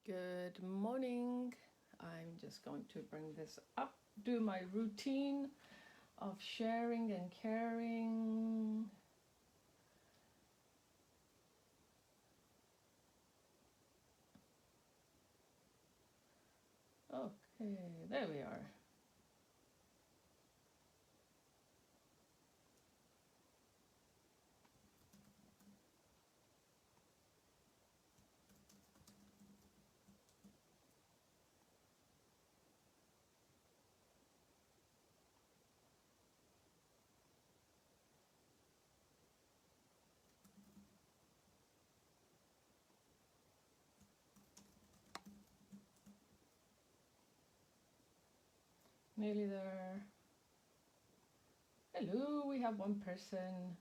Good morning. I'm just going to bring this up, do my routine of sharing and caring. Okay, there we are. Nearly there. Hello, we have one person.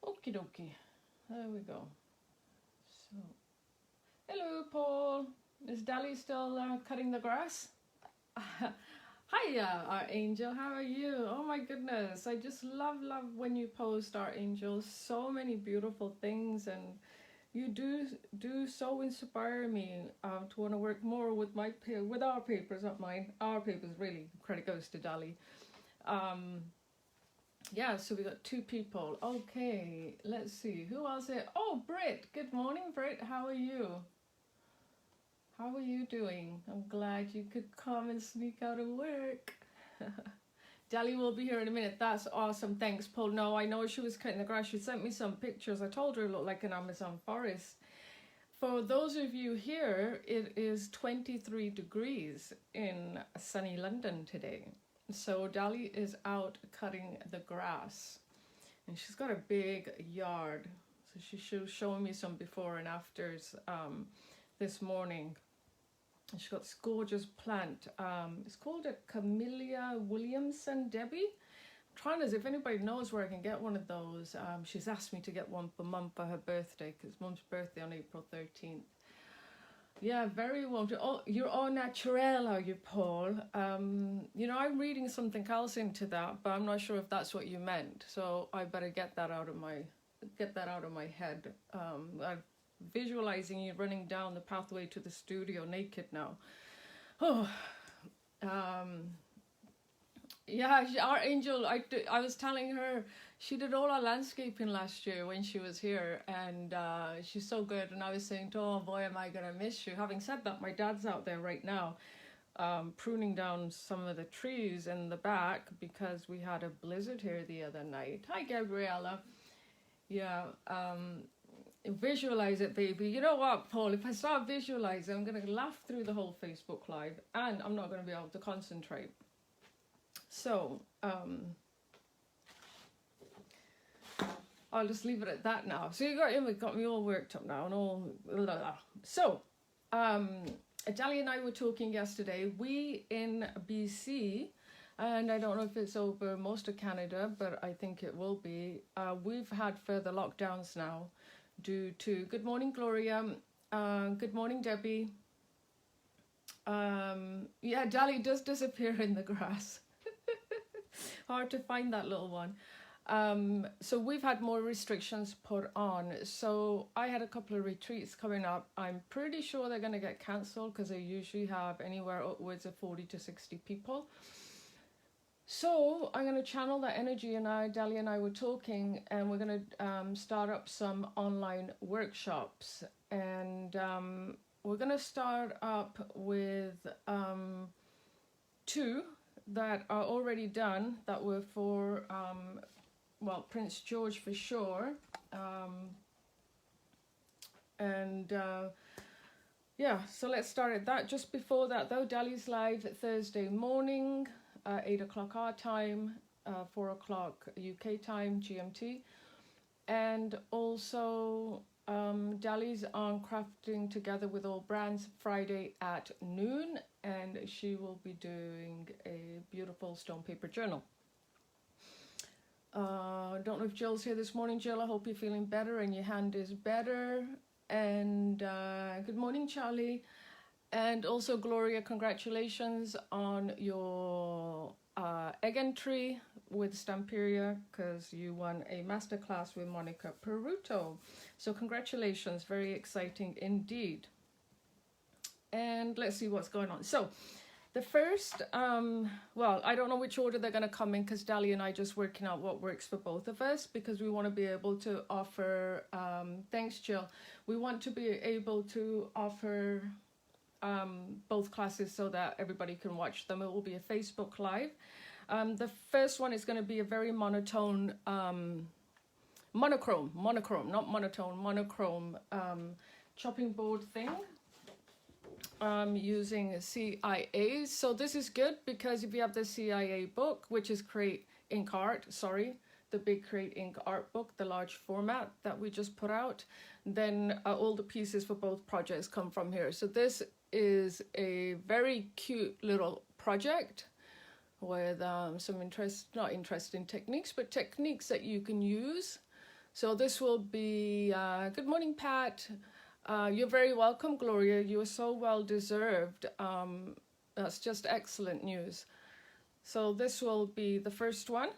Okie dokie. There we go. So, hello, Paul. Is Dali still cutting the grass? Hiya, our angel. How are you? Oh my goodness. I just love when you post, our angel. So many beautiful things, and you do so inspire me to want to work more with with our papers, not mine. Our papers, really. Credit goes to Dali. Yeah, so we got two people. Okay, let's see. Who else here? Oh, Britt. Good morning, Britt. How are you? How are you doing? I'm glad you could come and sneak out of work. Dali will be here in a minute. That's awesome. Thanks, Paul. No, I know she was cutting the grass. She sent me some pictures. I told her it looked like an Amazon forest. For those of you here, it is 23 degrees in sunny London today. So Dali is out cutting the grass. And she's got a big yard. So she was showing me some before and afters this morning. And she's got this gorgeous plant. It's called a Camellia Williamson Debbie. I'm trying to, if anybody knows where I can get one of those. She's asked me to get one for Mum for her birthday, because Mum's birthday on April 13th. Yeah, very well. Oh, you're all natural, are you, Paul? You know, I'm reading something else into that, but I'm not sure if that's what you meant. So I better get that out of my head. I'm visualizing you running down the pathway to the studio naked now. Oh, yeah, our angel. I was telling her she did all our landscaping last year when she was here, and she's so good. And I was saying, oh boy, am I gonna miss you. Having said that, my dad's out there right now, pruning down some of the trees in the back because we had a blizzard here the other night. Hi, Gabriella. Yeah. Visualize it, baby. You know what, Paul? If I start visualizing, I'm gonna laugh through the whole Facebook Live, and I'm not gonna be able to concentrate. So, I'll just leave it at that now. So you got me all worked up now and all. So, Dali and I were talking yesterday. We in BC, and I don't know if it's over most of Canada, but I think it will be. We've had further lockdowns now, due to. Good morning, Gloria. Good morning, Debbie. Yeah, Dali does disappear in the grass. Hard to find that little one. So we've had more restrictions put on. So I had a couple of retreats coming up. I'm pretty sure they're going to get cancelled because they usually have anywhere upwards of 40 to 60 people. So I'm going to channel that energy, and Dali and I were talking, and we're going to start up some online workshops. And we're going to start up with two that are already done, that were for, Prince George for sure. Yeah, so let's start at that. Just before that though, Dali's live Thursday morning, 8 o'clock our time, 4 o'clock UK time, GMT. And also Dali's on Crafting Together with All Brands Friday at noon, and she will be doing a beautiful stone paper journal. Don't know if Jill's here this morning. Jill, I hope you're feeling better and your hand is better. And good morning, Charlie. And also, Gloria, congratulations on your egg entry with Stamperia, because you won a masterclass with Monica Peruto. So congratulations, very exciting indeed. And let's see what's going on. So the first, well, I don't know which order they're going to come in, because Dali and I just working out what works for both of us, because we want to be able to offer, thanks Jill, we want to be able to offer both classes so that everybody can watch them. It will be a Facebook Live. The first one is going to be a very monochrome, chopping board thing. Using CIA. So this is good because if you have the CIA book, which is Create Ink Art, the big Create Ink Art book, the large format that we just put out, then all the pieces for both projects come from here. So this is a very cute little project with some not interesting techniques, but techniques that you can use. So this will be, good morning, Pat. You're very welcome, Gloria. You are so well deserved. That's just excellent news. So this will be the first one.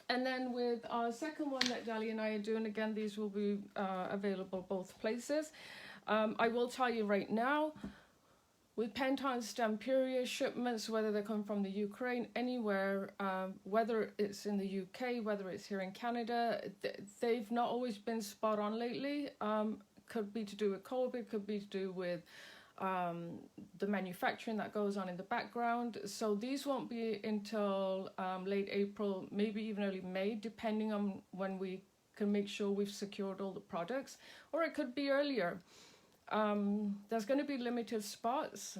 And then with our second one that Dali and I are doing, again, these will be available both places. I will tell you right now, with Penton Stamperia shipments, whether they come from the Ukraine, anywhere, whether it's in the UK, whether it's here in Canada, they've not always been spot on lately. Could be to do with COVID, could be to do with the manufacturing that goes on in the background. So these won't be until late April, maybe even early May, depending on when we can make sure we've secured all the products, or it could be earlier. There's going to be limited spots.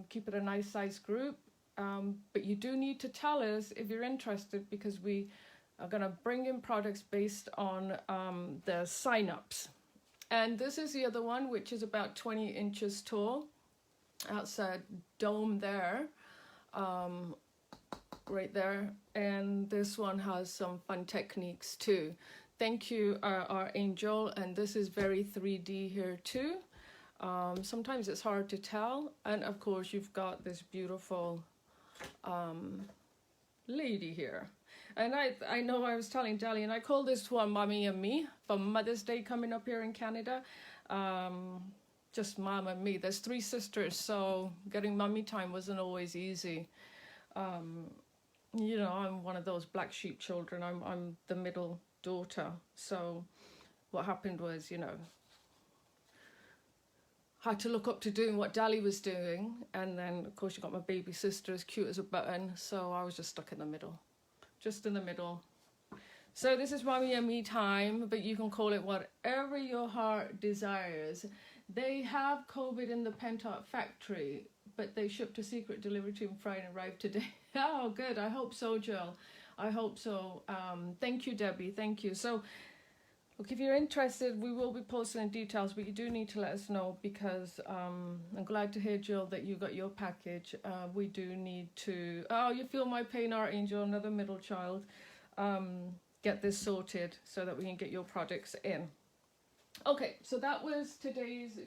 Keep it a nice size group, but you do need to tell us if you're interested, because we are going to bring in products based on the sign-ups. And this is the other one, which is about 20 inches tall. That's a dome there, right there. And this one has some fun techniques too. Thank you, our angel. And this is very 3D here too. Sometimes it's hard to tell. And of course, you've got this beautiful lady here. And I know I was telling Dali, and I call this one Mommy and Me for Mother's Day coming up here in Canada. Just Mom and me. There's 3 sisters, so getting mummy time wasn't always easy. You know, I'm one of those black sheep children. I'm the middle daughter. So what happened was, you know, had to look up to doing what Dali was doing. And then, of course, you got my baby sister as cute as a button. So I was just stuck in the middle. Just in the middle. So this is Mommy and Me time, but you can call it whatever your heart desires. They have COVID in the Pentot factory, but they shipped a secret delivery team Friday and arrived today. Oh, good. I hope so, Jill. I hope so. Thank you, Debbie. Thank you. So, look, if you're interested, we will be posting details, but you do need to let us know, because I'm glad to hear, Jill, that you got your package. We do need to, oh, you feel my pain, our angel, another middle child. Get this sorted so that we can get your products in. Okay, so that was today's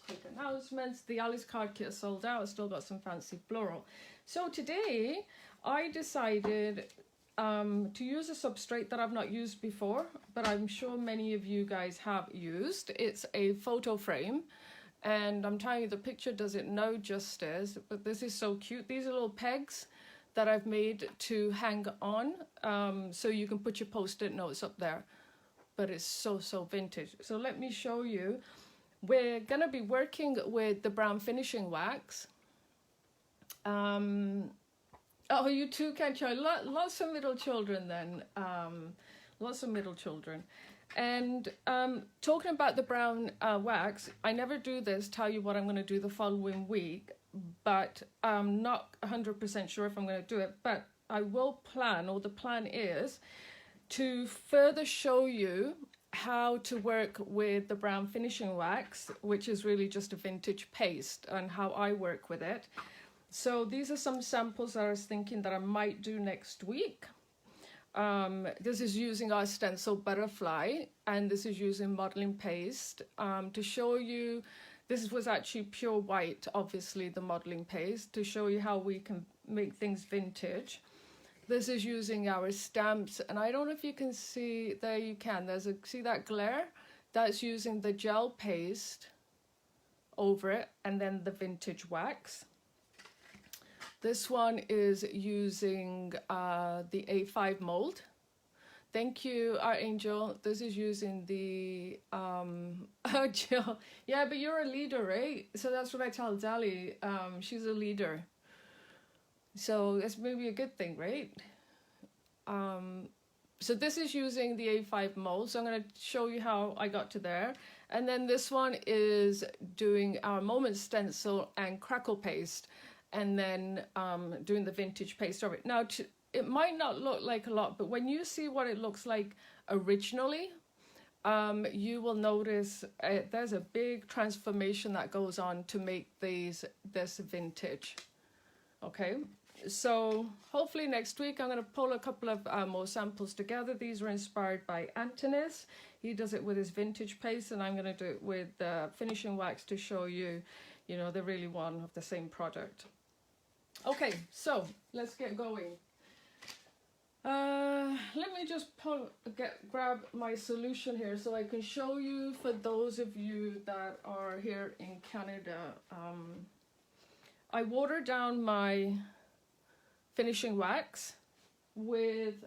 quick announcements. The Alice card kit is sold out. I've still got some fancy floral. So today I decided to use a substrate that I've not used before, but I'm sure many of you guys have used. It's a photo frame, and I'm telling you, the picture does it no justice, but this is so cute. These are little pegs that I've made to hang on, so you can put your post-it notes up there, but it's so vintage. So let me show you. We're gonna be working with the brown finishing wax. Oh, you too, can't you? Lots of middle children then. Lots of middle children. And talking about the brown wax, I never do this, tell you what I'm going to do the following week, but I'm not 100% sure if I'm going to do it, but I will plan, or the plan is, to further show you how to work with the brown finishing wax, which is really just a vintage paste, and how I work with it. So these are some samples that I was thinking that I might do next week. This is using our stencil butterfly, and this is using modeling paste to show you. This was actually pure white, obviously, the modeling paste, to show you how we can make things vintage. This is using our stamps, and I don't know if you can see, there you can, see that glare? That's using the gel paste over it, and then the vintage wax. This one is using the A5 mold. Thank you, Archangel. This is using the, Jill. Yeah, but you're a leader, right? So that's what I tell Dali. She's a leader. So that's maybe a good thing, right? So this is using the A5 mold. So I'm going to show you how I got to there. And then this one is doing our moment stencil and crackle paste. And then doing the vintage paste over it. Now, it might not look like a lot, but when you see what it looks like originally, you will notice there's a big transformation that goes on to make this vintage. Okay, so hopefully next week I'm going to pull a couple of more samples together. These were inspired by Antonis. He does it with his vintage paste, and I'm going to do it with finishing wax to show you, you know, they're really one of the same product. Okay, so let's get going. Let me just grab my solution here so I can show you, for those of you that are here in Canada. I watered down my finishing wax with,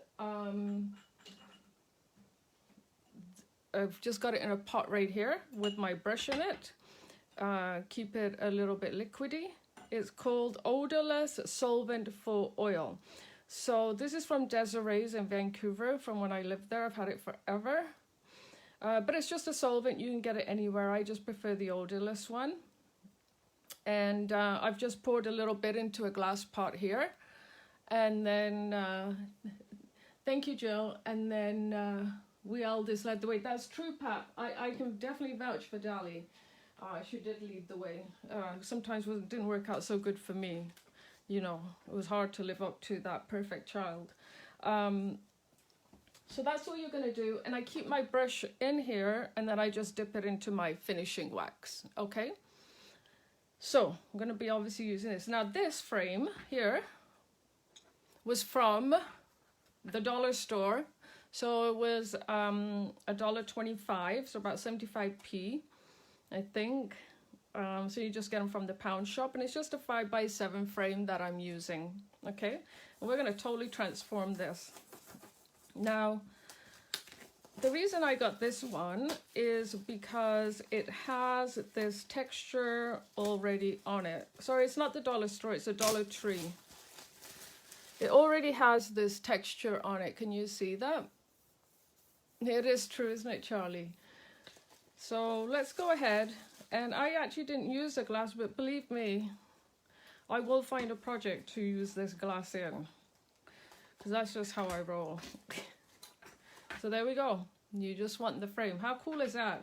I've just got it in a pot right here with my brush in it. Keep it a little bit liquidy. It's called Odorless Solvent for Oil. So this is from Desiree's in Vancouver, from when I lived there. I've had it forever. But it's just a solvent. You can get it anywhere. I just prefer the odorless one. And I've just poured a little bit into a glass pot here. And then, thank you, Jill. And then we all just led the way. That's true, Pat. I can definitely vouch for Dali. She did lead the way. Sometimes it didn't work out so good for me. You know, it was hard to live up to that perfect child. So that's what you're going to do. And I keep my brush in here, and then I just dip it into my finishing wax. Okay? So I'm going to be obviously using this. Now this frame here was from the dollar store. So it was $1.25, so about 75p, I think. So you just get them from the pound shop, and it's just a 5x7 frame that I'm using. Okay, and we're going to totally transform this. Now, the reason I got this one is because it has this texture already on it. Sorry, it's not the dollar store, it's a Dollar Tree. It already has this texture on it. Can you see that? It is true, isn't it, Charlie? So let's go ahead. And I actually didn't use the glass, but believe me, I will find a project to use this glass in, because that's just how I roll. So there we go. You just want the frame. How cool is that?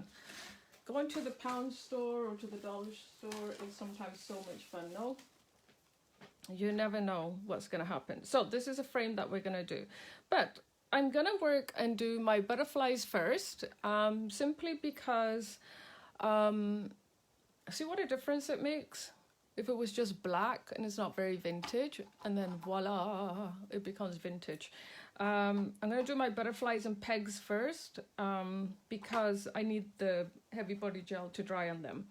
Going to the pound store or to the dollar store is sometimes so much fun, no? You never know what's going to happen. So this is a frame that we're going to do. But I'm going to work and do my butterflies first, simply because... see what a difference it makes if it was just black and it's not very vintage, and then voila, it becomes vintage. I'm going to do my butterflies and pegs first, because I need the heavy body gel to dry on them.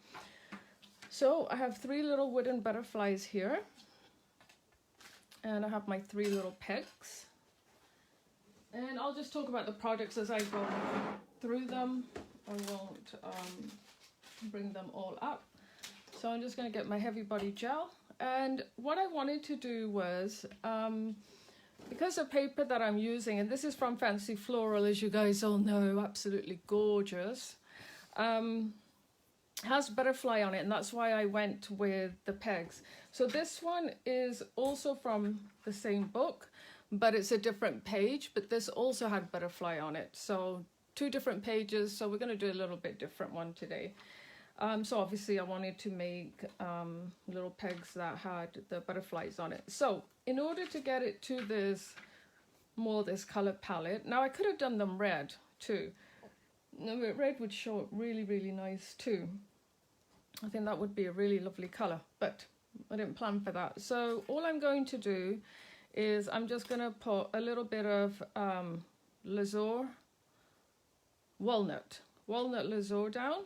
So I have 3 little wooden butterflies here, and I have my 3 little pegs, and I'll just talk about the products as I go through them. I won't bring them all up. So I'm just going to get my heavy body gel, and what I wanted to do was, because the paper that I'm using, and this is from Fancy Floral, as you guys all know, absolutely gorgeous, has butterfly on it, and that's why I went with the pegs. So this one is also from the same book, but it's a different page, but this also had butterfly on it. So 2 different pages, so we're going to do a little bit different one today. So obviously I wanted to make little pegs that had the butterflies on it. So in order to get it to this more this color palette. Now I could have done them red too. No, but red would show up really, really nice too. I think that would be a really lovely color, but I didn't plan for that. So all I'm going to do is I'm just going to put a little bit of Lazur, walnut Lazur down.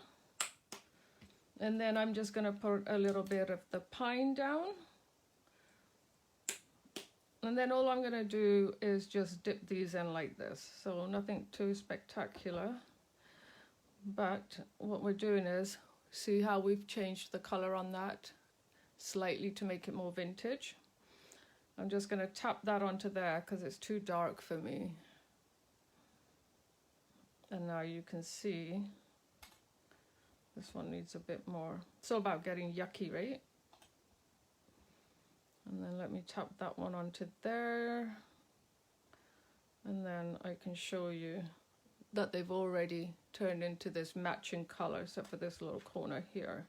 And then I'm just going to put a little bit of the pine down. And then all I'm going to do is just dip these in like this. So nothing too spectacular. But what we're doing is, see how we've changed the color on that slightly to make it more vintage. I'm just going to tap that onto there because it's too dark for me. And now you can see this one needs a bit more. It's all about getting yucky, right? And then let me tap that one onto there. And then I can show you that they've already turned into this matching color, except for this little corner here.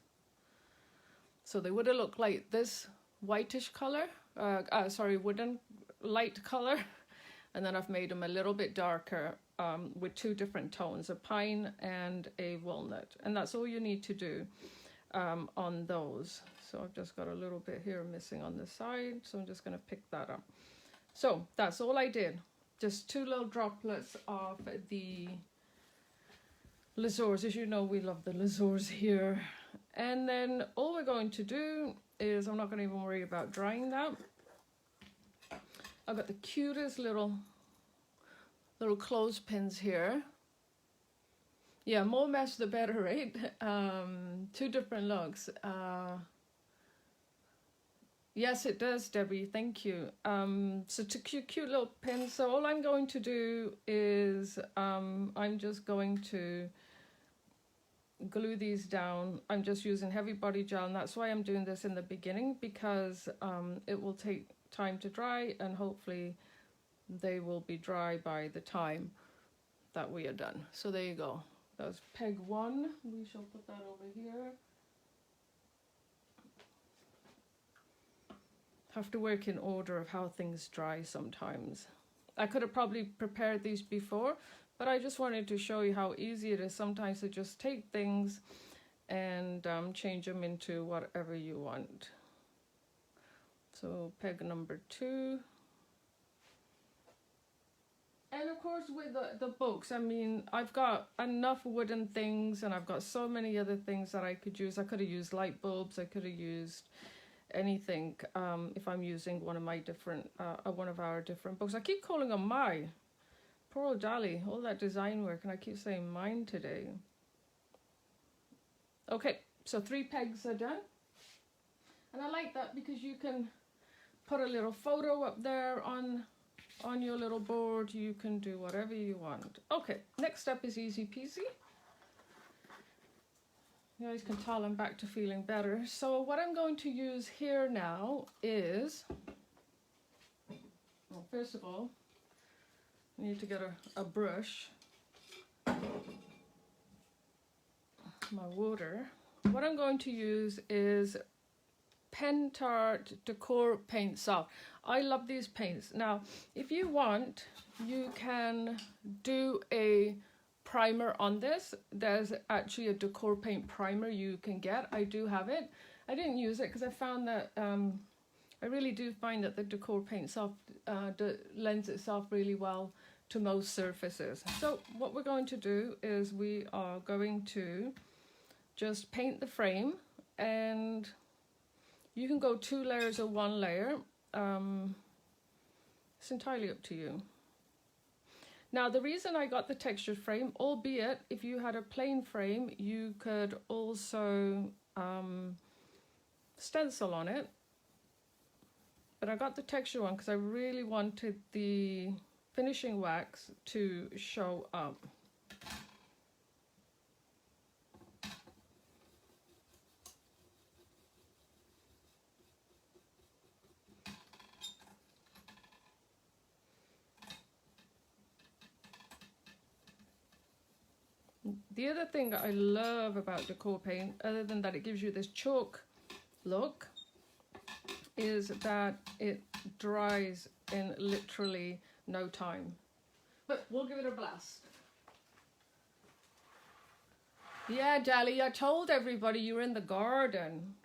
So they would have looked like this whitish color, wooden light color. And then I've made them a little bit darker with two different tones, a pine and a walnut. And that's all you need to do on those. So I've just got a little bit here missing on the side. So I'm just going to pick that up. So that's all I did. Just two little droplets of the Lazurs. As you know, we love the Lazurs here. And then all we're going to do is, I'm not going to even worry about drying that. I've got the cutest little clothespins here. Yeah, more mess the better, right? Two different looks. Yes, it does, Debbie. Thank you. So two cute little pins. So all I'm going to do is I'm just going to glue these down. I'm just using heavy body gel, and that's why I'm doing this in the beginning, because it will take time to dry, and hopefully they will be dry by the time that we are done. So there you go. That was peg 1. We shall put that over here. Have to work in order of how things dry sometimes. I could have probably prepared these before, but I just wanted to show you how easy it is sometimes to just take things and change them into whatever you want. So peg number 2. And of course with the books, I mean, I've got enough wooden things, and I've got so many other things that I could use. I could have used light bulbs, I could have used anything if I'm using one of my different one of our different books. I keep calling them my. Poor old Dolly, all that design work, and I keep saying mine today. Okay, so 3 pegs are done. And I like that because you can put a little photo up there on your little board. You can do whatever you want. Okay, next step is easy peasy. You guys can tell I'm back to feeling better. So what I'm going to use here now is, well, first of all, I need to get a brush, my water. What I'm going to use is Pen Tart Decor Paint Soft. I love these paints. Now, if you want, you can do a primer on this. There's actually a decor paint primer you can get. I do have it. I didn't use it because I found that I really do find that the decor paint soft lends itself really well to most surfaces. So what we're going to do is we are going to just paint the frame, and you can go 2 layers or 1 layer. It's entirely up to you. Now, the reason I got the textured frame, albeit if you had a plain frame, you could also stencil on it. But I got the texture one because I really wanted the finishing wax to show up. The other thing that I love about decor paint, other than that it gives you this chalk look, is that it dries in literally no time. But we'll give it a blast. Yeah, Dali, I told everybody you were in the garden.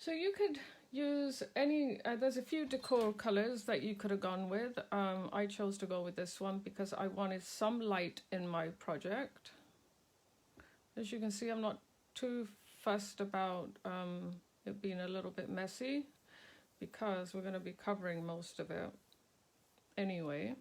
So you could use any, there's a few decor colors that you could have gone with. I chose to go with this one because I wanted some light in my project. As you can see, I'm not too fussed about it being a little bit messy because we're going to be covering most of it anyway.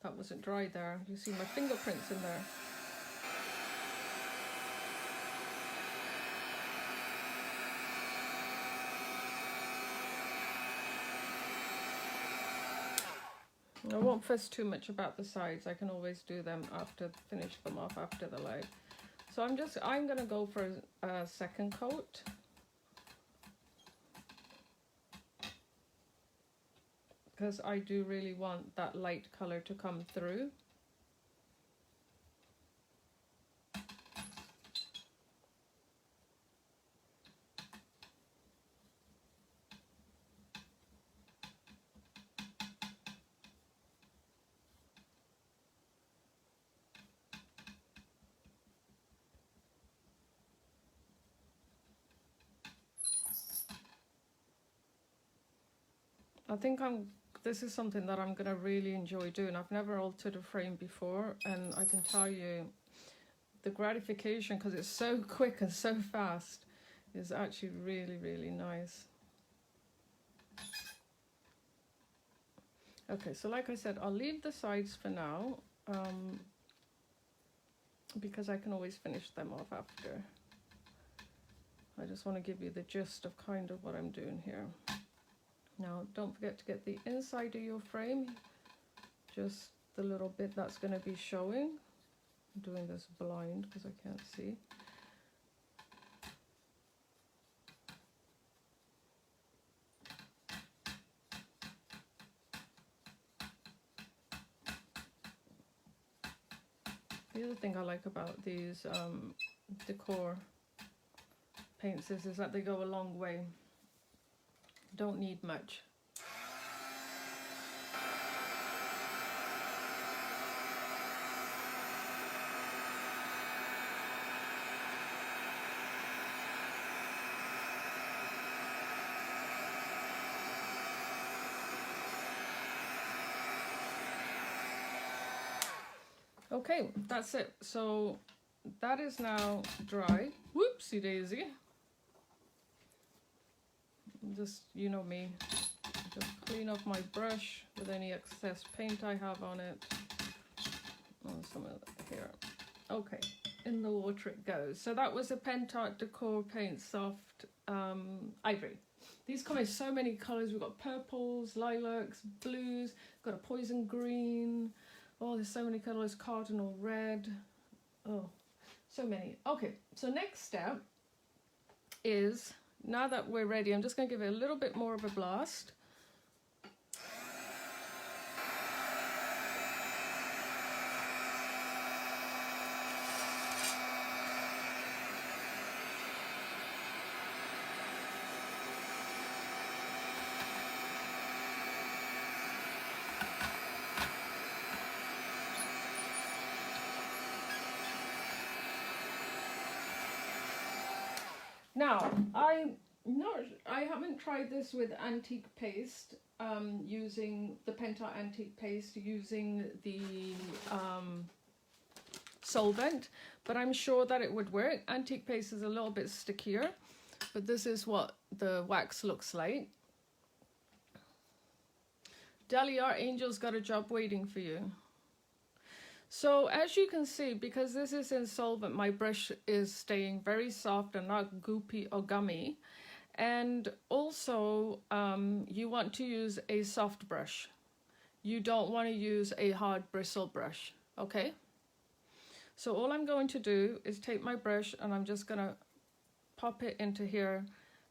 That wasn't dry there. You see my fingerprints in there. I won't fuss too much about the sides. I can always do them after, finish them off after the live. So I'm gonna go for a second coat. Because I do really want that light color to come through. I think this is something that I'm gonna really enjoy doing. I've never altered a frame before, and I can tell you the gratification, because it's so quick and so fast, is actually really, really nice. Okay, so like I said, I'll leave the sides for now, because I can always finish them off after. I just want to give you the gist of kind of what I'm doing here. Now, don't forget to get the inside of your frame, just the little bit that's going to be showing. I'm doing this blind because I can't see. The other thing I like about these decor paints is that they go a long way. Don't need much. Okay, that's it. So that is now dry. Whoopsie daisy. Just, you know me, just clean off my brush with any excess paint I have on it. Oh, some of it here. Okay, in the water it goes. So that was a Pentart Decor Paint Soft Ivory. These come in so many colours. We've got purples, lilacs, blues, got a poison green. Oh, there's so many colours, cardinal red. Oh, so many. Okay, so next step is, now that we're ready, I'm just going to give it a little bit more of a blast. Now, I haven't tried this with antique paste, using the Pentart antique paste, using the solvent, but I'm sure that it would work. Antique paste is a little bit stickier, but this is what the wax looks like. Dahlia, our angel's got a job waiting for you. So as you can see, because this is in solvent, my brush is staying very soft and not goopy or gummy. And also, you want to use a soft brush. You don't want to use a hard bristle brush, okay? So all I'm going to do is take my brush and I'm just going to pop it into here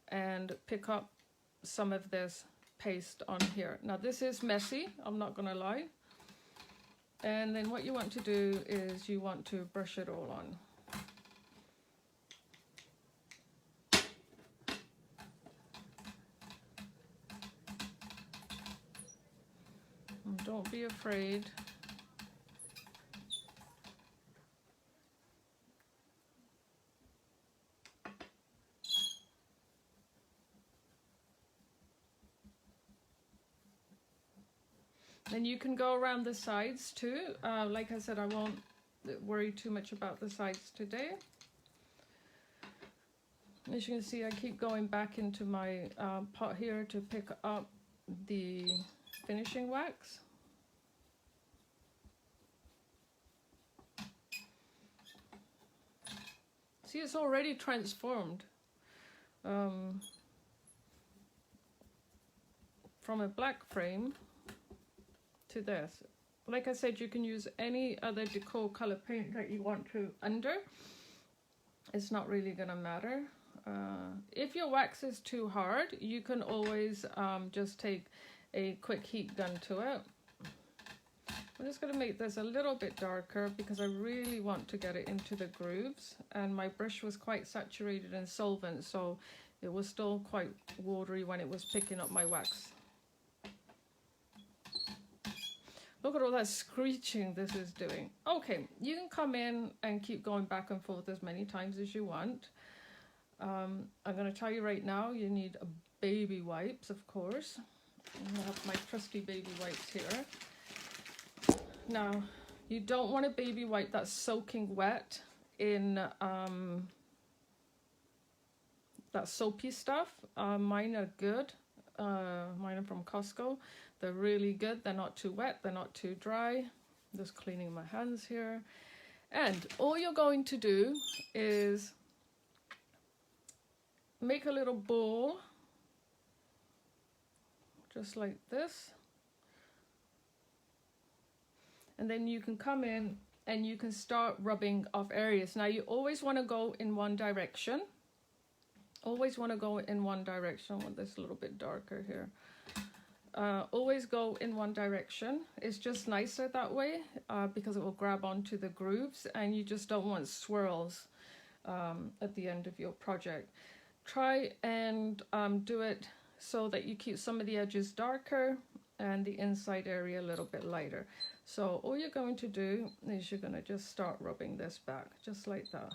and pick up some of this paste on here. Now this is messy, I'm not going to lie. And then what you want to do is you want to brush it all on. And don't be afraid. And you can go around the sides too. Like I said, I won't worry too much about the sides today. As you can see, I keep going back into my pot here to pick up the finishing wax. See, it's already transformed from a black frame to this. Like I said, you can use any other decor color paint that you want to under. It's not really gonna matter. If your wax is too hard, you can always just take a quick heat gun to it. I'm just gonna make this a little bit darker because I really want to get it into the grooves, and my brush was quite saturated in solvent, so it was still quite watery when it was picking up my wax. Look at all that screeching this is doing. Okay, you can come in and keep going back and forth as many times as you want. I'm going to tell you right now, you need baby wipes, of course. I have my trusty baby wipes here. Now, you don't want a baby wipe that's soaking wet in that soapy stuff. Mine are good. Mine are from Costco. They're really good. They're not too wet. They're not too dry. Just cleaning my hands here. And all you're going to do is make a little bowl, just like this. And then you can come in and you can start rubbing off areas. Now you always want to go in one direction. Always want to go in one direction. I want this a little bit darker here. Always go in one direction. It's just nicer that way because it will grab onto the grooves, and you just don't want swirls at the end of your project. Try and do it so that you keep some of the edges darker and the inside area a little bit lighter. So all you're going to do is you're going to just start rubbing this back, just like that.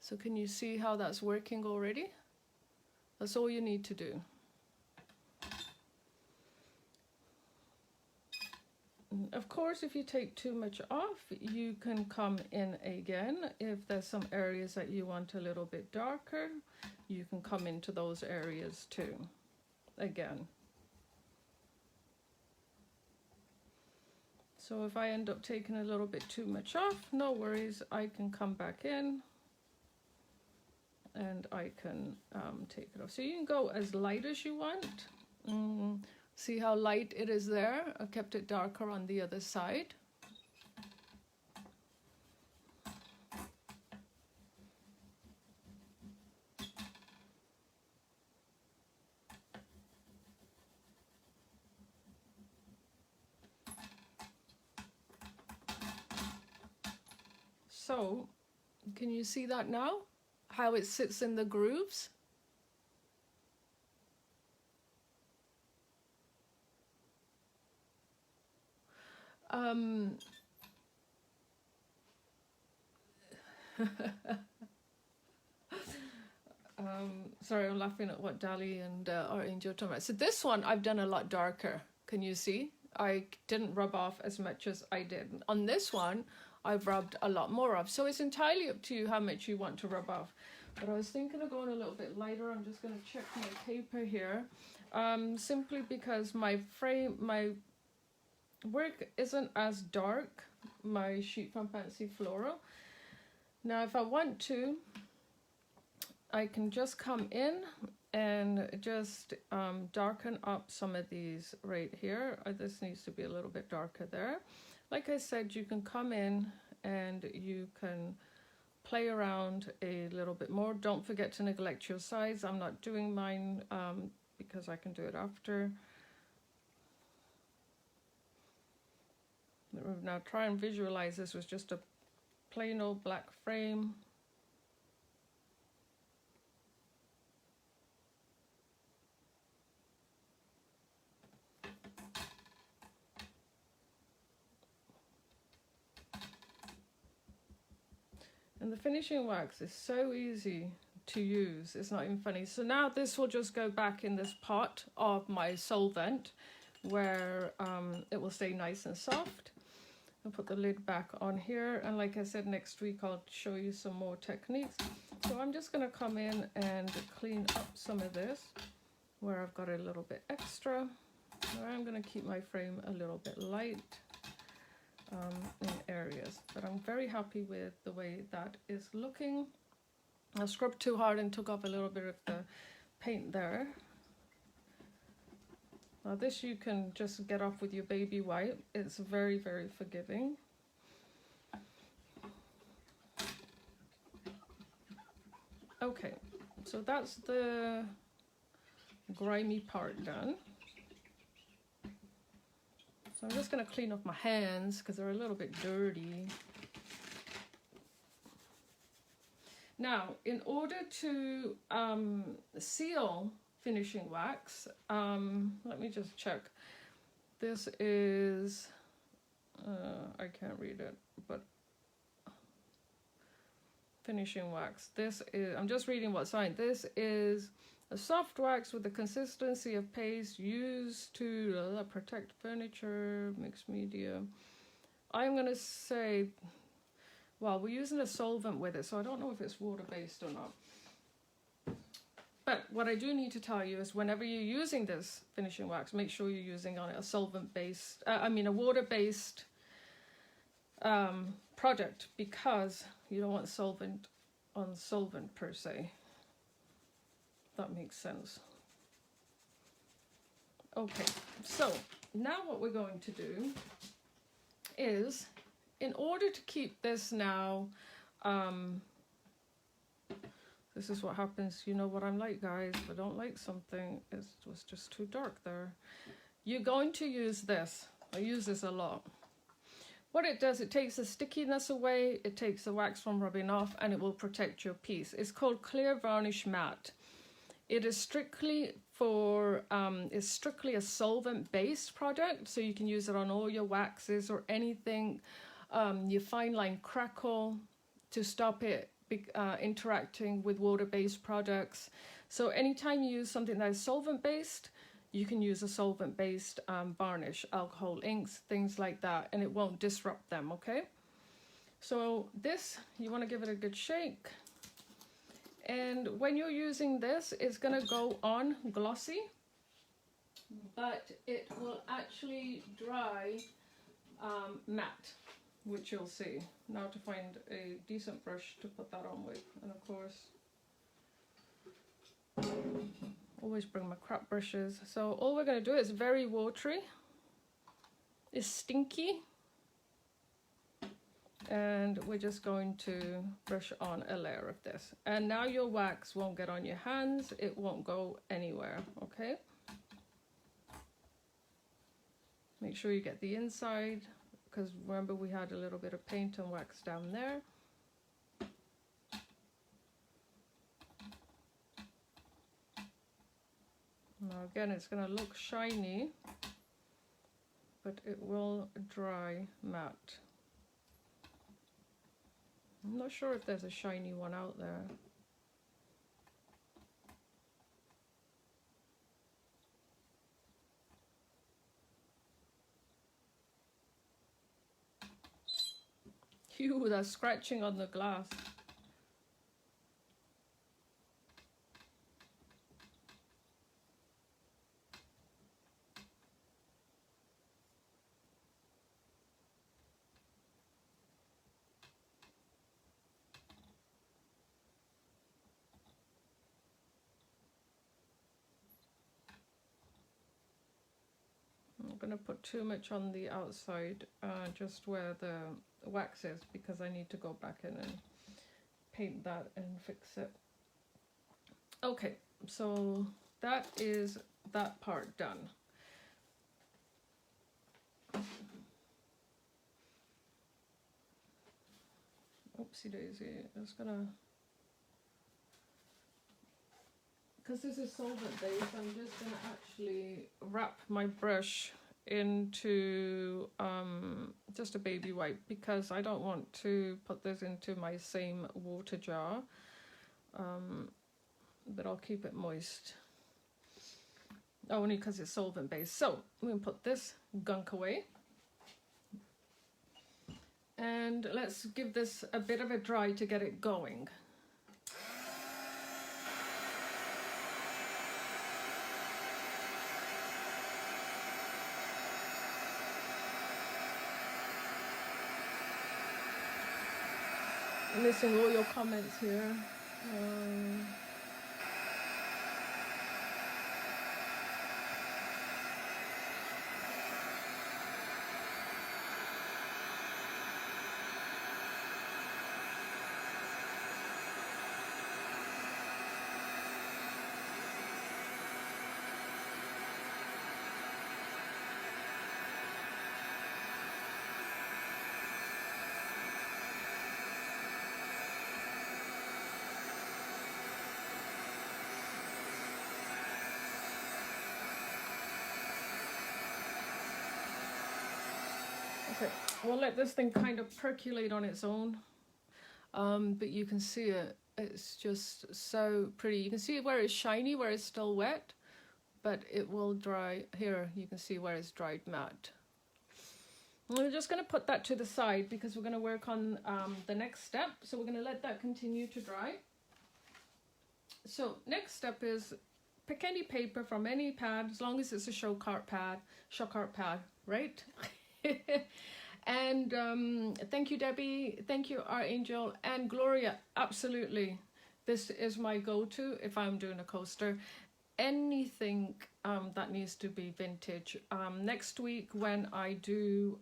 So can you see how that's working already? That's all you need to do. Of course, if you take too much off, you can come in again. If there's some areas that you want a little bit darker, you can come into those areas too, again. So if I end up taking a little bit too much off, no worries, I can come back in and I can take it off. So you can go as light as you want. See how light it is there? I kept it darker on the other side. So, can you see that now? How it sits in the grooves? Sorry, I'm laughing at what Dali and our Angel are talking about. So this one I've done a lot darker. Can you see? I didn't rub off as much as I did. On this one, I've rubbed a lot more off. So it's entirely up to you how much you want to rub off. But I was thinking of going a little bit lighter. I'm just going to check my paper here. Simply because my work isn't as dark, my sheet from Fancy Floral. Now if I want to, I can just come in and just darken up some of these right here. This needs to be a little bit darker there. Like I said, you can come in and you can play around a little bit more. Don't forget to neglect your sides. I'm not doing mine because I can do it after. Now try and visualize this was just a plain old black frame. And the finishing wax is so easy to use, it's not even funny. So now this will just go back in this pot of my solvent where it will stay nice and soft. I'll put the lid back on here, and like I said, next week I'll show you some more techniques. So I'm just going to come in and clean up some of this where I've got a little bit extra. I'm going to keep my frame a little bit light in areas, but I'm very happy with the way that is looking. I scrubbed too hard and took off a little bit of the paint there. Now this you can just get off with your baby wipe. It's very, very forgiving. Okay, so that's the grimy part done. So I'm just going to clean off my hands because they're a little bit dirty. Now, in order to seal finishing wax, let me just check. This is, I can't read it, but finishing wax. This is, I'm just reading what sign. This is a soft wax with the consistency of paste used to protect furniture, mixed media. I'm going to say, well, we're using a solvent with it, so I don't know if it's water-based or not. But what I do need to tell you is whenever you're using this finishing wax, make sure you're using on it a solvent-based, a water-based product, because you don't want solvent on solvent per se. That makes sense. Okay, so now what we're going to do is, in order to keep this now, this is what happens, you know what I'm like, guys. If I don't like something, it was just too dark there. You're going to use this. I use this a lot. What it does, it takes the stickiness away, it takes the wax from rubbing off, and it will protect your piece. It's called Clear Varnish Matte. It is strictly for, it's strictly a solvent-based product, so you can use it on all your waxes or anything, your fine line crackle, to stop it interacting with water-based products. So anytime you use something that is solvent-based, you can use a solvent-based varnish, alcohol inks, things like that, and it won't disrupt them, okay? So this, you want to give it a good shake. And when you're using this, it's going to go on glossy, but it will actually dry matte, which you'll see. Now to find a decent brush to put that on with, and of course, always bring my crap brushes. So all we're going to do is very watery, it's stinky, and we're just going to brush on a layer of this. And now your wax won't get on your hands, it won't go anywhere, okay? Make sure you get the inside, because remember we had a little bit of paint and wax down there. Now again, it's going to look shiny, but it will dry matte. I'm not sure if there's a shiny one out there. Phew, that's scratching on the glass. going to put too much on the outside, just where the wax is, because I need to go back in and paint that and fix it. Okay, so that is that part done. Oopsie daisy, I'm just gonna, because this is solvent based, I'm just gonna actually wrap my brush into just a baby wipe, because I don't want to put this into my same water jar, but I'll keep it moist, only because it's solvent based. So I'm gonna put this gunk away. And let's give this a bit of a dry to get it going. I'm missing all your comments here. Okay, we'll let this thing kind of percolate on its own, but you can see it, it's just so pretty. You can see where it's shiny, where it's still wet, but it will dry. Here you can see where it's dried matte. We're just going to put that to the side because we're going to work on the next step, so we're going to let that continue to dry. So next step is pick any paper from any pad, as long as it's a ShokART pad, right? And thank you, Debbie, thank you, Archangel, and Gloria. Absolutely, this is my go-to if I'm doing a coaster. Anything that needs to be vintage. Next week when I do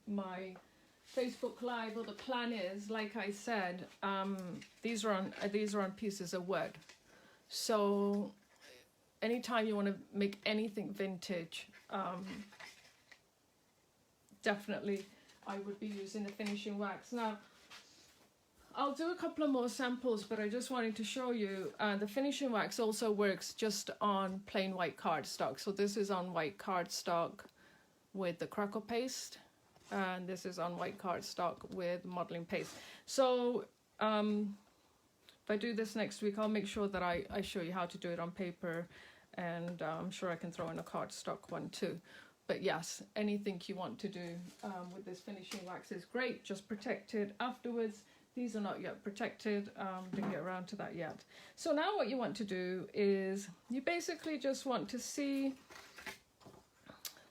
my Facebook Live, or the plan is, like I said, these are on pieces of wood. So anytime you want to make anything vintage, definitely I would be using the finishing wax. Now I'll do a couple of more samples, but I just wanted to show you the finishing wax also works just on plain white cardstock. So this is on white cardstock with the crackle paste, and this is on white cardstock with modeling paste. So if I do this next week, I'll make sure that I show you how to do it on paper, and I'm sure I can throw in a cardstock one too. But yes, anything you want to do with this finishing wax is great. Just protect it afterwards. These are not yet protected, didn't get around to that yet. So now what you want to do is you basically just want to see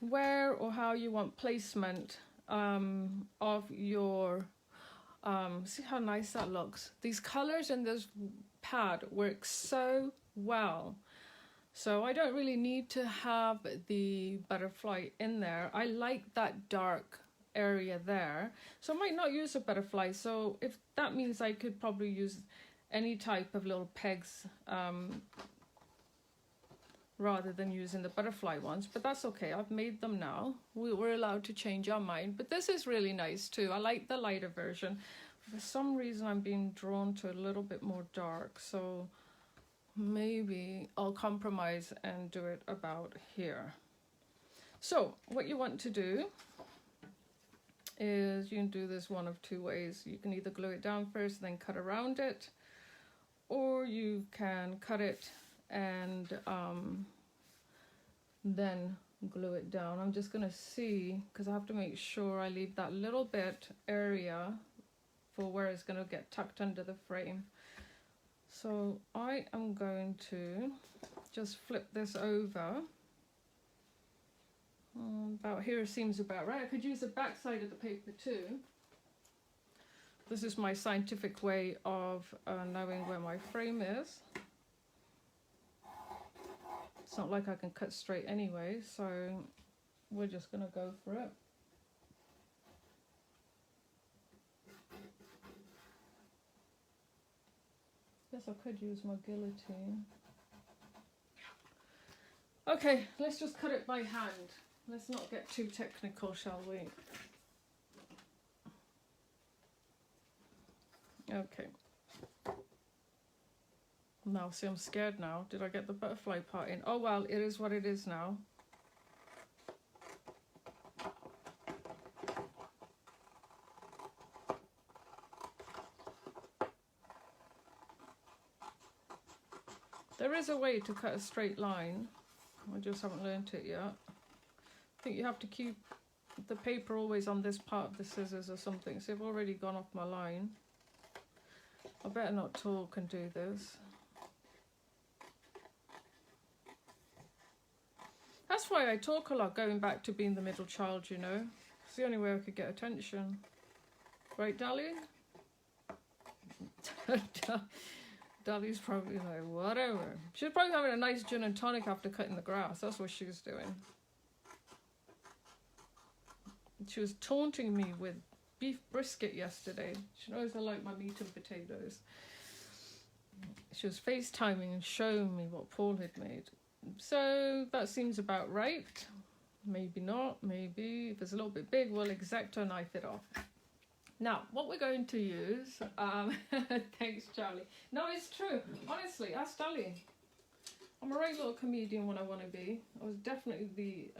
where or how you want placement of your, see how nice that looks. These colors in this pad work so well. So I don't really need to have the butterfly in there. I like that dark area there, so I might not use a butterfly. So if that means I could probably use any type of little pegs rather than using the butterfly ones, but that's okay. I've made them now. We're allowed to change our mind, but this is really nice too. I like the lighter version. For some reason I'm being drawn to a little bit more dark, so maybe I'll compromise and do it about here. So what you want to do is you can do this one of two ways. You can either glue it down first, then cut around it, or you can cut it and then glue it down. I'm just gonna see, because I have to make sure I leave that little bit area for where it's gonna get tucked under the frame. So I am going to just flip this over. About here seems about right. I could use the back side of the paper too. This is my scientific way of knowing where my frame is. It's not like I can cut straight anyway, so we're just going to go for it. Guess I could use my guillotine. Okay, let's just cut it by hand. Let's not get too technical, shall we? Okay. Now, see, I'm scared now. Did I get the butterfly part in? Oh, well, it is what it is now. There is a way to cut a straight line. I just haven't learnt it yet. I think you have to keep the paper always on this part of the scissors or something. So I've already gone off my line. I better not talk and do this. That's why I talk a lot, going back to being the middle child, you know. It's the only way I could get attention. Right, Dali? Dali's probably like, whatever. She's probably having a nice gin and tonic after cutting the grass. That's what she's doing. She was taunting me with beef brisket yesterday. She knows I like my meat and potatoes. She was FaceTiming and showing me what Paul had made. So that seems about right. Maybe not, maybe. If it's a little bit big, we'll X-Acto knife it off. Now, what we're going to use, thanks Charlie. No, it's true. Honestly, ask Dali. I'm a right little comedian when I want to be. I was definitely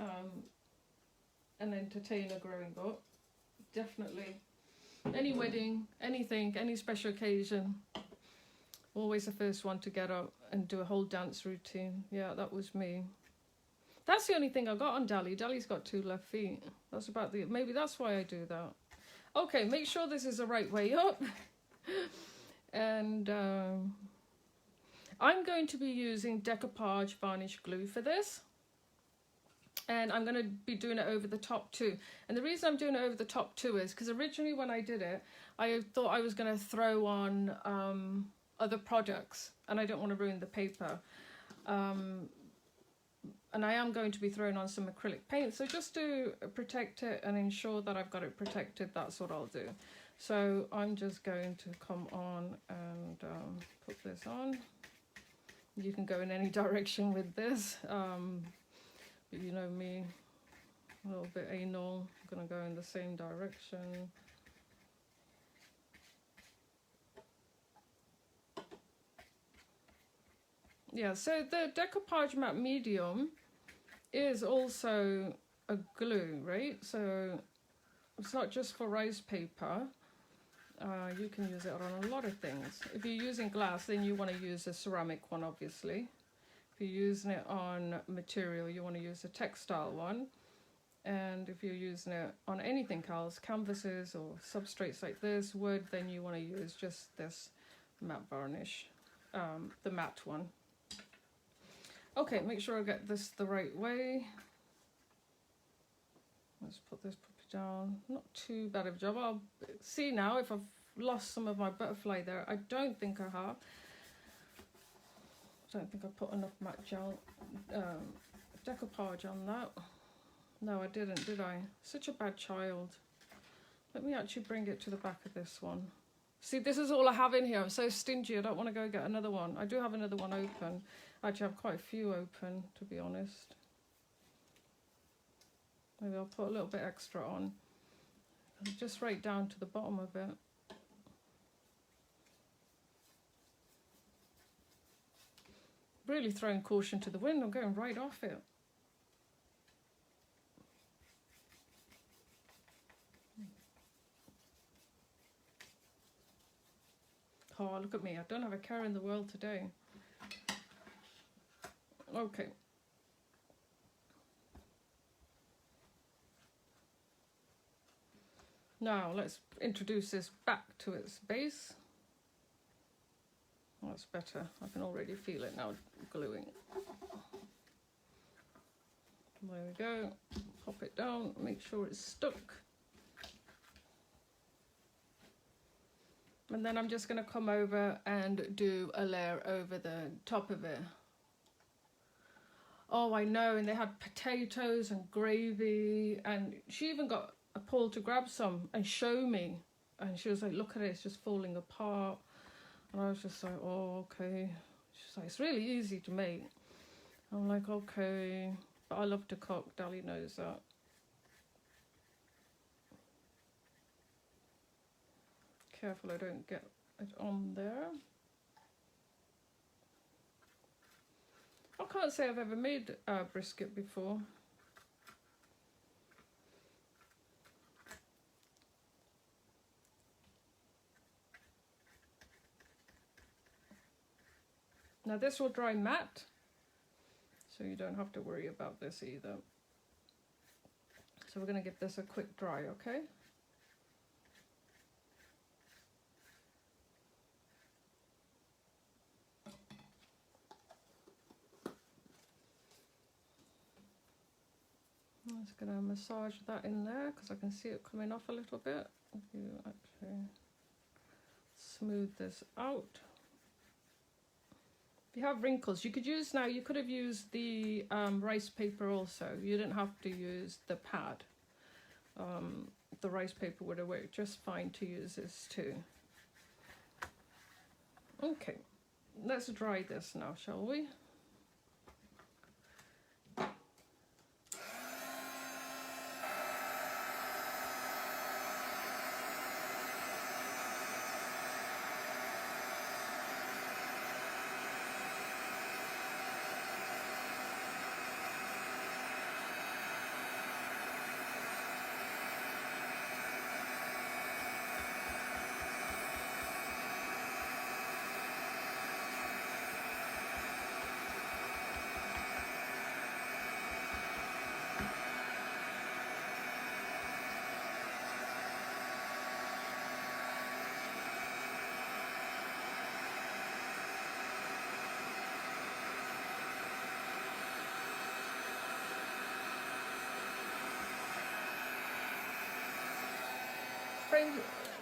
an entertainer growing up. Definitely. Any wedding, anything, any special occasion. Always the first one to get up and do a whole dance routine. Yeah, that was me. That's the only thing I got on Dali. Dali's got 2 left feet. That's about the... Maybe that's why I do that. Okay, make sure this is the right way up. And I'm going to be using decoupage varnish glue for this. And I'm going to be doing it over the top too. And the reason I'm doing it over the top too is because originally when I did it, I thought I was going to throw on other products. And I don't want to ruin the paper. And I am going to be throwing on some acrylic paint. So just to protect it and ensure that I've got it protected, that's what I'll do. So I'm just going to come on and put this on. You can go in any direction with this. But you know me, a little bit anal. I'm going to go in the same direction. Yeah, so the decoupage matte medium is also a glue, right? So it's not just for rice paper. You can use it on a lot of things. If you're using glass, then you want to use a ceramic one, obviously. If you're using it on material, you want to use a textile one. And if you're using it on anything else, canvases or substrates like this, wood, then you want to use just this matte varnish, the matte one. Okay, make sure I get this the right way. Let's put this puppy down. Not too bad of a job. I'll see now if I've lost some of my butterfly there. I don't think I have. I don't think I put enough matte gel decoupage on that. No, I didn't, did I? Such a bad child. Let me actually bring it to the back of this one. See, this is all I have in here. I'm so stingy. I don't want to go get another one. I do have another one open. Actually, I have quite a few open, to be honest. Maybe I'll put a little bit extra on. Just right down to the bottom of it. Really throwing caution to the wind. I'm going right off it. Oh, look at me. I don't have a care in the world today. Okay. Now let's introduce this back to its base. That's better. I can already feel it now gluing. There we go. Pop it down, make sure it's stuck. And then I'm just going to come over and do a layer over the top of it. Oh, I know. And they had potatoes and gravy. And she even got Paul to grab some and show me. And she was like, look at it, it's just falling apart. And I was just like, oh, okay. She's like, it's really easy to make. I'm like, okay. But I love to cook. Dali knows that. Careful I don't get it on there. I can't say I've ever made brisket before. Now this will dry matte, so you don't have to worry about this either. So we're going to give this a quick dry, okay? I'm just going to massage that in there because I can see it coming off a little bit. If you actually smooth this out. If you have wrinkles, you could use, now you could have used the rice paper also. You didn't have to use the pad. The rice paper would have worked just fine to use this too. Okay, let's dry this now, shall we?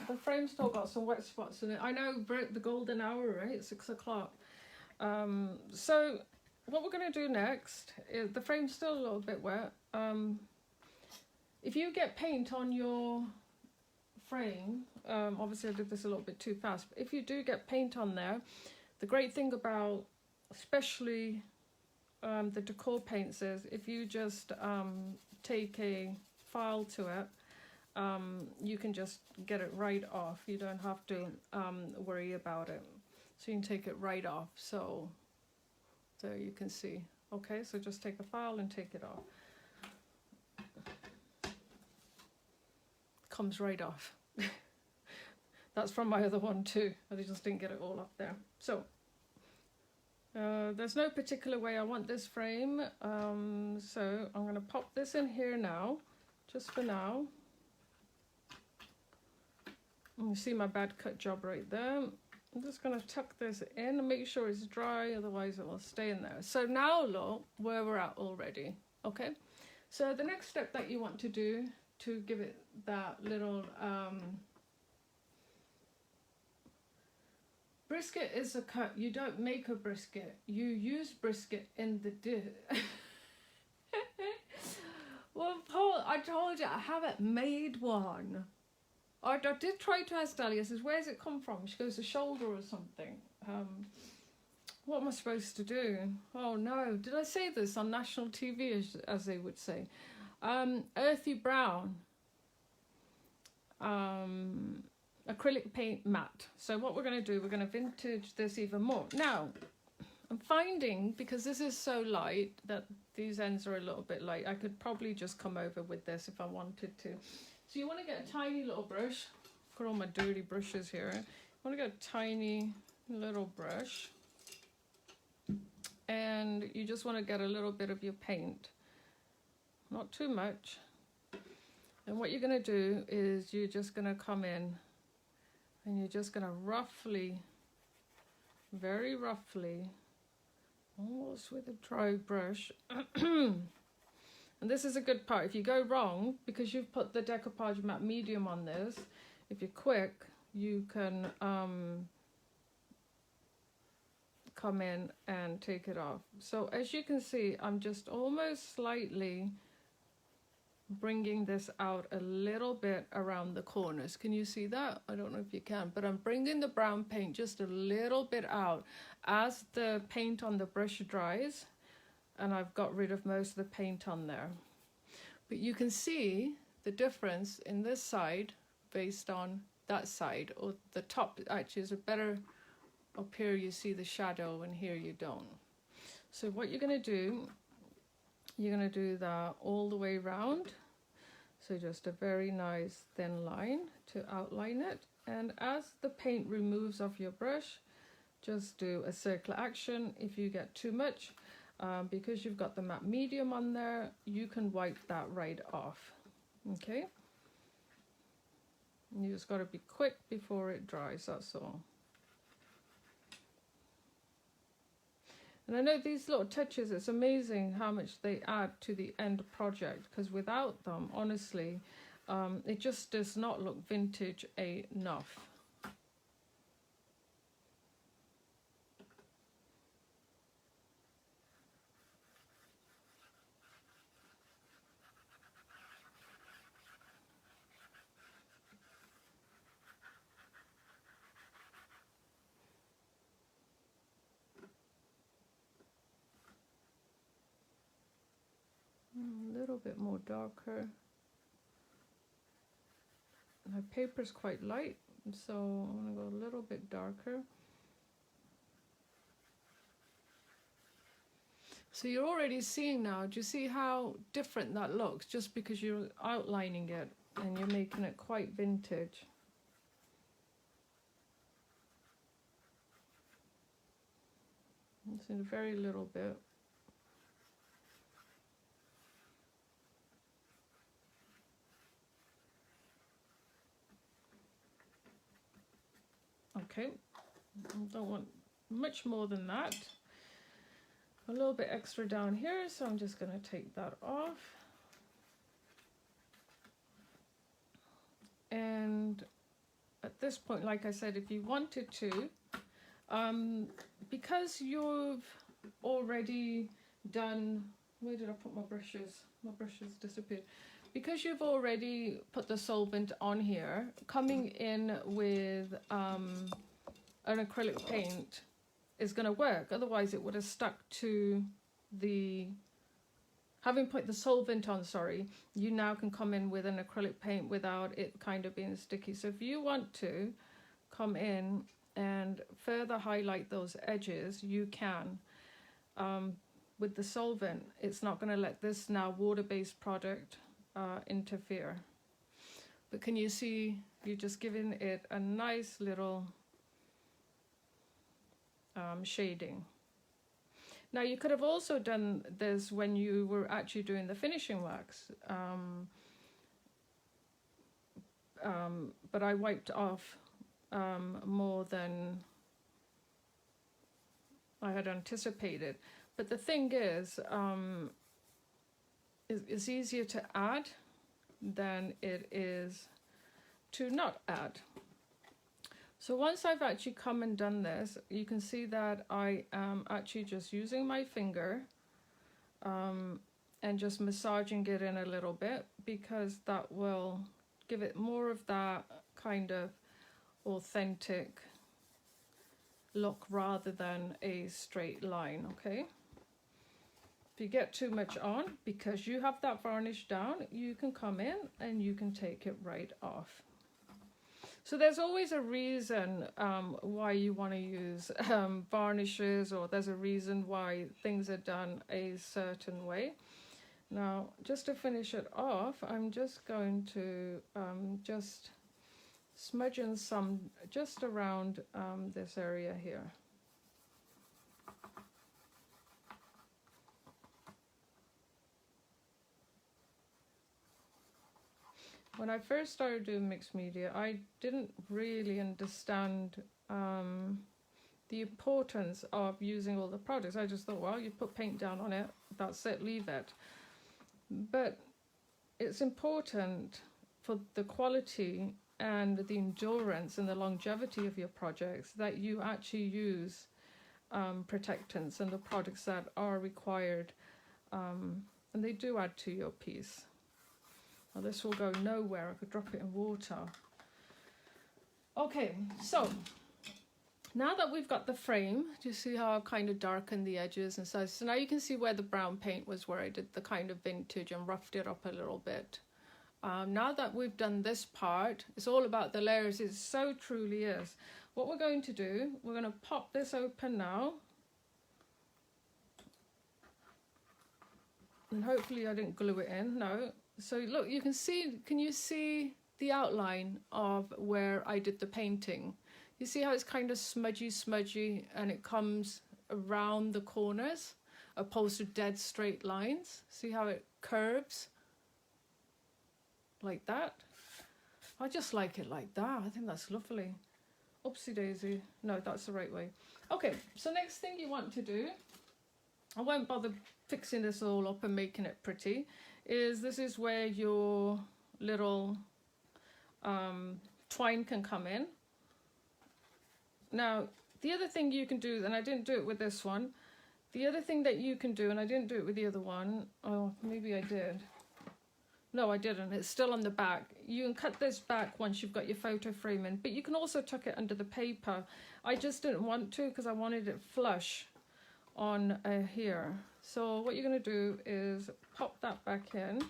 The frame's still got some wet spots in it. I know, the golden hour, right? 6 o'clock. So what we're going to do next is, the frame's still a little bit wet. If you get paint on your frame, obviously I did this a little bit too fast, but if you do get paint on there, the great thing about especially the decor paints is if you just take a file to it, you can just get it right off. You don't have to worry about it. So you can take it right off. So there you can see. Okay, so just take a file and take it off. Comes right off. That's from my other one too. I just didn't get it all up there. So there's no particular way I want this frame. So I'm going to pop this in here now, just for now. You see my bad cut job right there. I'm just going to tuck this in and make sure it's dry, otherwise it will stay in there. So now look where we're at already, okay? So the next step that you want to do to give it that little... brisket is a cut. You don't make a brisket. You use brisket in the dish. Well, Paul, I told you I haven't made one. I did try to ask Dahlia. I says, where's it come from? She goes, the shoulder or something. What am I supposed to do? Oh no, did I say this on national TV, as they would say? Earthy brown. Acrylic paint matte. So what we're going to do, we're going to vintage this even more. Now, I'm finding, because this is so light, that these ends are a little bit light. I could probably just come over with this if I wanted to. So you want to get a tiny little brush. Got all my dirty brushes here. You want to get a tiny little brush. And you just want to get a little bit of your paint. Not too much. And what you're going to do is you're just going to come in and you're just going to roughly, very roughly, almost with a dry brush. And this is a good part. If you go wrong, because you've put the decoupage matte medium on this, if you're quick, you can come come in and take it off. So as you can see, I'm just almost slightly bringing this out a little bit around the corners. Can you see that? I don't know if you can, but I'm bringing the brown paint just a little bit out as the paint on the brush dries, and I've got rid of most of the paint on there. But you can see the difference in this side based on that side, or the top actually is a better, up here you see the shadow and here you don't. So what you're going to do, you're going to do that all the way around. So just a very nice thin line to outline it. And as the paint removes off your brush, just do a circular action. If you get too much, because you've got the matte medium on there, you can wipe that right off. Okay? You just got to be quick before it dries, that's all. And I know these little touches, it's amazing how much they add to the end project, because without them, honestly, it just does not look vintage enough. A little bit more darker. My paper's quite light, so I'm going to go a little bit darker. So you're already seeing now, do you see how different that looks just because you're outlining it and you're making it quite vintage? It's in a very little bit. Okay, don't want much more than that. A little bit extra down here, so I'm just going to take that off. And at this point, like I said, if you wanted to, because you've already done, where did I put my brushes? My brushes disappeared. Because you've already put the solvent on here, coming in with an acrylic paint is going to work. Otherwise it would have stuck to the, having put the solvent on, sorry, you now can come in with an acrylic paint without it kind of being sticky. So if you want to come in and further highlight those edges, you can. With the solvent, it's not going to let this now water-based product interfere. But can you see, you're just giving it a nice little shading. Now you could have also done this when you were actually doing the finishing wax, but I wiped off more than I had anticipated. But the thing is, it's easier to add than it is to not add. So once I've actually come and done this, you can see that I am actually just using my finger and just massaging it in a little bit, because that will give it more of that kind of authentic look rather than a straight line, okay? If you get too much on, because you have that varnish down, you can come in and you can take it right off. So there's always a reason why you want to use varnishes, or there's a reason why things are done a certain way. Now, just to finish it off, I'm just going to just smudge in some just around this area here. When I first started doing mixed media, I didn't really understand the importance of using all the products. I just thought, well, you put paint down on it, that's it, leave it. But it's important for the quality and the endurance and the longevity of your projects that you actually use protectants and the products that are required, and they do add to your piece. Now this will go nowhere. I could drop it in water. Okay, so now that we've got the frame, do you see how I've kind of darkened the edges and stuff? So now you can see where the brown paint was, where I did the kind of vintage and roughed it up a little bit. Now that we've done this part, it's all about the layers. It so truly is. What we're going to do, we're going to pop this open now. And hopefully I didn't glue it in, no. So look, you can see, can you see the outline of where I did the painting? You see how it's kind of smudgy and it comes around the corners opposed to dead straight lines? See how it curves like that? I just like it like that. I think that's lovely. Oopsie daisy. No, that's the right way. Okay, so next thing you want to do, I won't bother fixing this all up and making it pretty, is this is where your little twine can come in. Now, the other thing you can do, and I didn't do it with this one, the other thing that you can do, and I didn't do it with the other one, oh, maybe I did. No, I didn't. It's still on the back. You can cut this back once you've got your photo frame in, but you can also tuck it under the paper. I just didn't want to because I wanted it flush on here. So what you're going to do is pop that back in.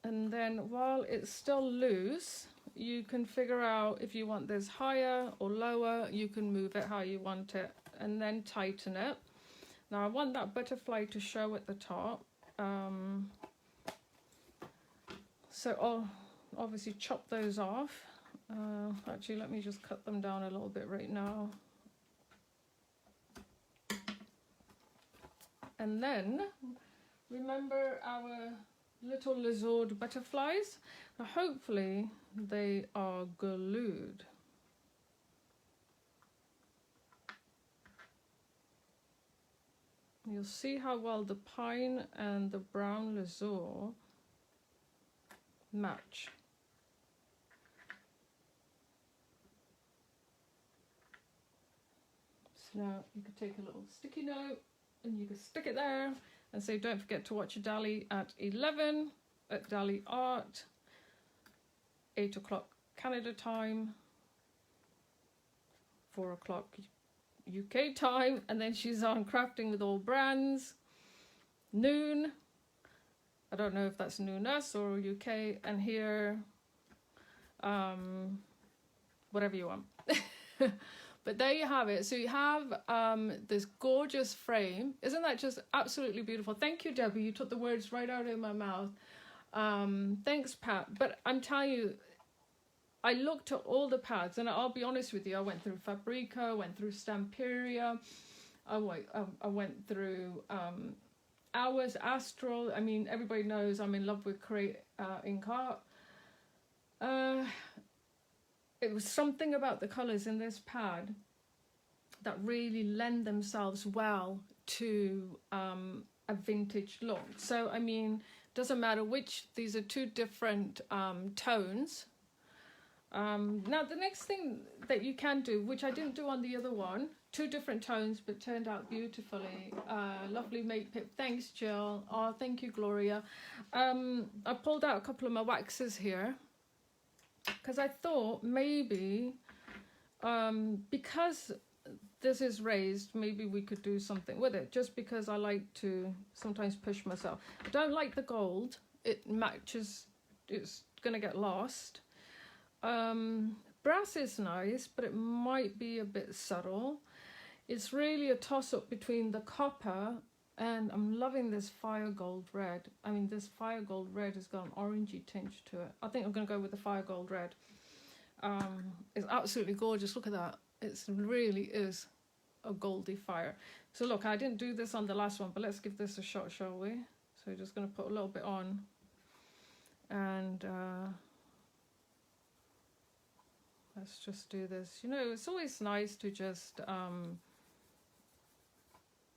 And then while it's still loose, you can figure out if you want this higher or lower. You can move it how you want it and then tighten it. Now I want that butterfly to show at the top. So I'll obviously chop those off. Actually, let me just cut them down a little bit right now. And then remember our little lizard butterflies? Now hopefully they are glued. You'll see how well the pine and the brown lazur match. So now you could take a little sticky note and you could stick it there and say, don't forget to watch Dali at 11 at Dali Art, 8 o'clock Canada time, 4 o'clock UK time, and then she's on Crafting with All Brands, noon. I don't know if that's noon us or UK, and here, whatever you want. But there you have it. So you have this gorgeous frame. Isn't that just absolutely beautiful? Thank you, Debbie. You took the words right out of my mouth. Thanks, Pat. But I'm telling you, I looked at all the pads, and I'll be honest with you, I went through Fabrica, went through Stamperia, I went through Hours, Astral. I mean, everybody knows I'm in love with Create Ink Art. It was something about the colours in this pad that really lend themselves well to a vintage look. So, I mean, doesn't matter which, these are two different tones. Now the next thing that you can do, which I didn't do on the other one, two different tones but turned out beautifully. Lovely make pip. Thanks, Jill. Oh, thank you, Gloria. I pulled out a couple of my waxes here because I thought maybe because this is raised, maybe we could do something with it, just because I like to sometimes push myself. I don't like the gold. It matches, it's gonna get lost. Brass is nice, but it might be a bit subtle. It's really a toss-up between the copper and I'm loving this fire gold red. I mean, this fire gold red has got an orangey tinge to it. I think I'm going to go with the fire gold red. It's absolutely gorgeous. Look at that. It really is a goldy fire. So look, I didn't do this on the last one, but let's give this a shot, shall we? So we're just going to put a little bit on. And let's just do this. You know, it's always nice to just,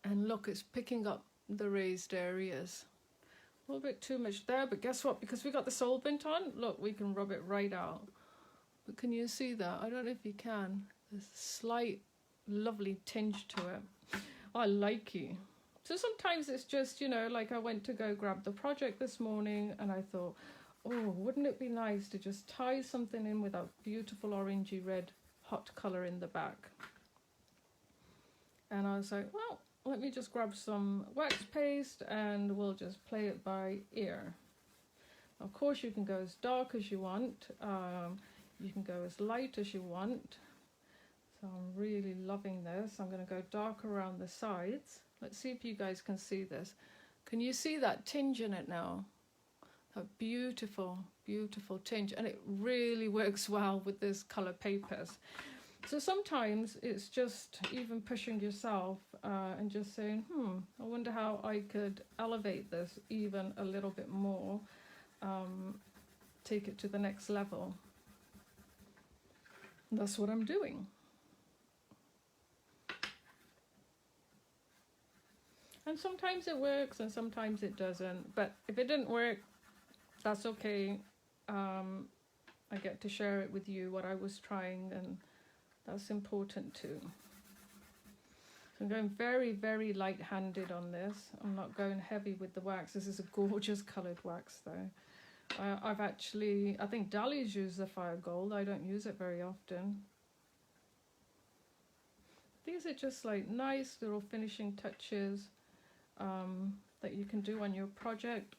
and look, it's picking up the raised areas. A little bit too much there, but guess what? Because we got the solvent on, look, we can rub it right out. But can you see that? I don't know if you can. There's a slight lovely tinge to it. I like it. So sometimes it's just, you know, like I went to go grab the project this morning and I thought, oh, wouldn't it be nice to just tie something in with that beautiful orangey red hot colour in the back. And I was like, well, let me just grab some wax paste and we'll just play it by ear. Of course, you can go as dark as you want. You can go as light as you want. So I'm really loving this. I'm going to go dark around the sides. Let's see if you guys can see this. Can you see that tinge in it now? A beautiful, beautiful tinge. And it really works well with this colour papers. So sometimes it's just even pushing yourself and just saying, I wonder how I could elevate this even a little bit more. Take it to the next level. And that's what I'm doing. And sometimes it works and sometimes it doesn't. But if it didn't work, that's okay. I get to share it with you, what I was trying, and that's important too. So I'm going very, very light-handed on this. I'm not going heavy with the wax. This is a gorgeous coloured wax though. I think Dali's used the fire gold. I don't use it very often. These are just like nice little finishing touches that you can do on your project.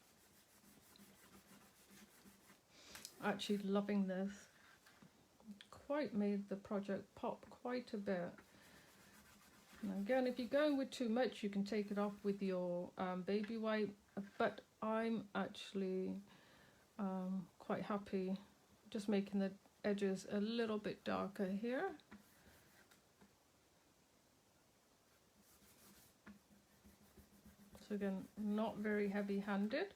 Actually loving this. Quite made the project pop quite a bit. And again, if you're going with too much, you can take it off with your baby wipe, but I'm actually quite happy just making the edges a little bit darker here. So again, not very heavy-handed,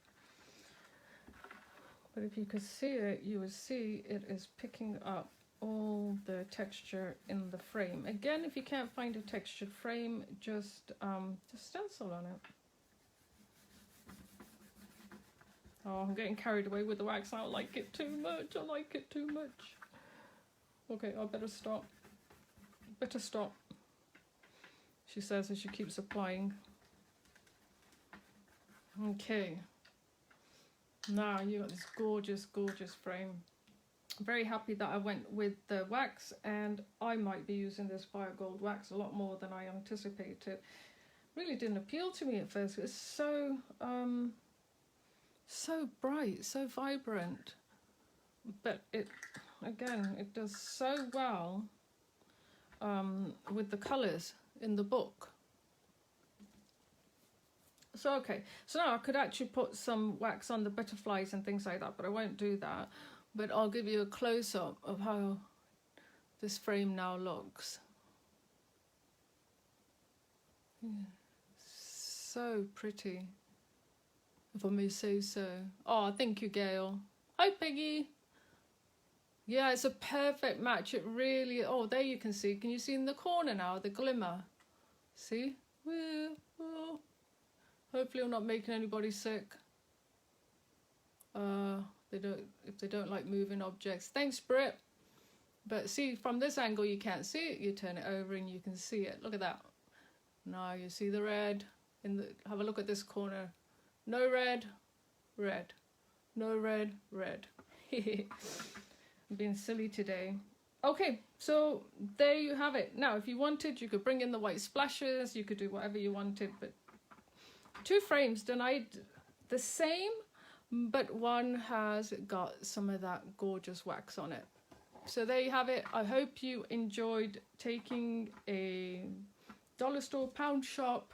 but if you could see it, you would see it is picking up all the texture in the frame. Again, if you can't find a textured frame, just stencil on it. Oh, I'm getting carried away with the wax. I like it too much. I like it too much. Okay, I better stop. Better stop, she says as she keeps applying. Okay. Now you got this gorgeous, gorgeous frame. I'm very happy that I went with the wax, and I might be using this fire gold wax a lot more than I anticipated. Really didn't appeal to me at first. It's so so bright, so vibrant, but it does so well with the colors in the book. So okay, so now I could actually put some wax on the butterflies and things like that, but I won't do that. But I'll give you a close-up of how this frame now looks. Yeah. So pretty, if I may say so. Oh, thank you, Gail. Hi, Peggy. Yeah, it's a perfect match. It really, oh, there you can see. Can you see in the corner now, the glimmer? See? Oh. Hopefully I'm not making anybody sick. If they don't like moving objects. Thanks, Britt. But see, from this angle you can't see it. You turn it over and you can see it. Look at that. Now you see the red. Have a look at this corner. No red, red. No red, red. I'm being silly today. Okay, so there you have it. Now, if you wanted, you could bring in the white splashes. You could do whatever you wanted. But 2 frames done the same, but one has got some of that gorgeous wax on it. So there you have it. I hope you enjoyed taking a dollar store, pound shop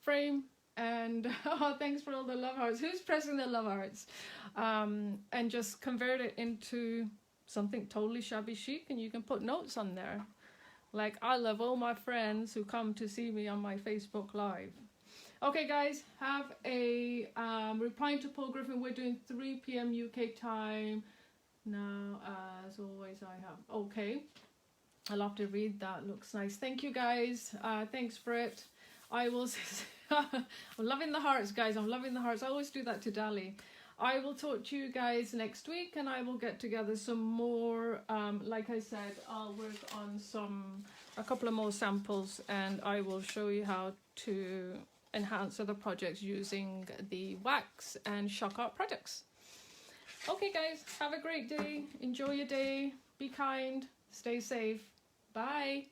frame, and oh, thanks for all the love hearts. Who's pressing the love hearts? And just convert it into something totally shabby chic, and you can put notes on there. Like, I love all my friends who come to see me on my Facebook Live. Okay, guys, have a replying to Paul Griffin. We're doing 3 p.m. UK time now. As always, I have. Okay, I'll have to read that. Looks nice. Thank you, guys. Thanks for it. I will. I'm loving the hearts, guys. I'm loving the hearts. I always do that to Dali. I will talk to you guys next week, and I will get together some more. Like I said, I'll work on a couple of more samples, and I will show you how to enhance other projects using the wax and ShokART products. Okay guys, have a great day. Enjoy your day. Be kind. Stay safe. Bye.